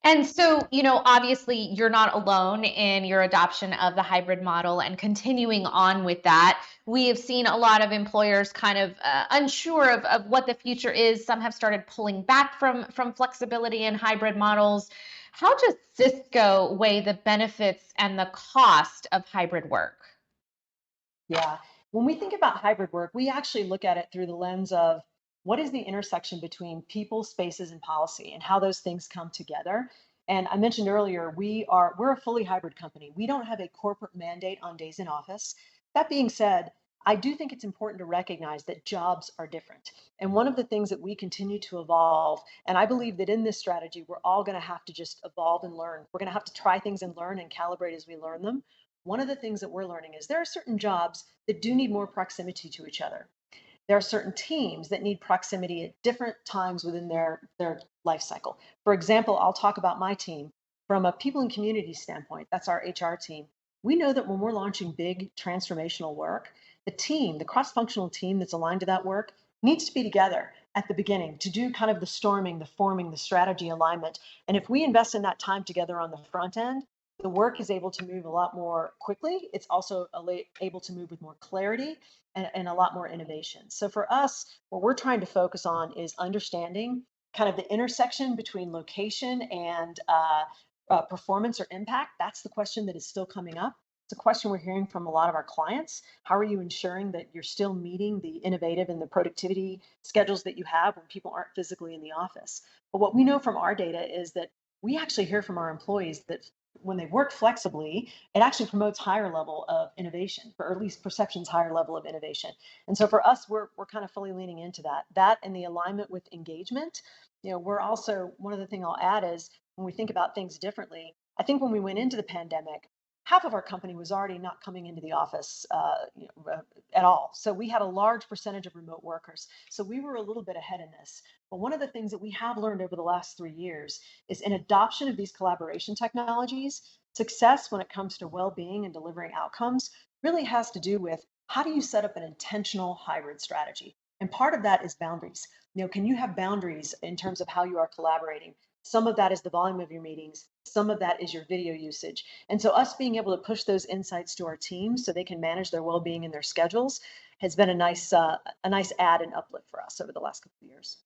And so, obviously, you're not alone in your adoption of the hybrid model and continuing on with that. We have seen a lot of employers kind of unsure of what the future is. Some have started pulling back from flexibility and hybrid models. How does Cisco weigh the benefits and the cost of hybrid work? Yeah. When we think about hybrid work, we actually look at it through the lens of what is the intersection between people, spaces, and policy and how those things come together. And I mentioned earlier, we're a fully hybrid company. We don't have a corporate mandate on days in office. That being said, I do think it's important to recognize that jobs are different. And one of the things that we continue to evolve, and I believe that in this strategy, we're all going to have to just evolve and learn. We're going to have to try things and learn and calibrate as we learn them. One of the things that we're learning is there are certain jobs that do need more proximity to each other. There are certain teams that need proximity at different times within their life cycle. For example, I'll talk about my team from a people and community standpoint. That's our HR team. We know that when we're launching big transformational work, the cross-functional team that's aligned to that work needs to be together at the beginning to do kind of the storming, the forming, the strategy alignment. And if we invest in that time together on the front end, the work is able to move a lot more quickly. It's also able to move with more clarity and a lot more innovation. So for us, what we're trying to focus on is understanding kind of the intersection between location and performance or impact. That's the question that is still coming up. It's a question we're hearing from a lot of our clients. How are you ensuring that you're still meeting the innovative and the productivity schedules that you have when people aren't physically in the office? But what we know from our data is that we actually hear from our employees that when they work flexibly, it actually promotes higher level of innovation, or at least perceptions higher level of innovation. And so for us, we're kind of fully leaning into that. That and the alignment with engagement. We're also one of the things I'll add is when we think about things differently. I think when we went into the pandemic, half of our company was already not coming into the office at all. So we had a large percentage of remote workers. So we were a little bit ahead in this. But one of the things that we have learned over the last 3 years is in adoption of these collaboration technologies, success when it comes to well-being and delivering outcomes really has to do with how do you set up an intentional hybrid strategy? And part of that is boundaries. Can you have boundaries in terms of how you are collaborating? Some of that is the volume of your meetings. Some of that is your video usage. And so us being able to push those insights to our teams so they can manage their well-being and their schedules has been a nice add and uplift for us over the last couple of years.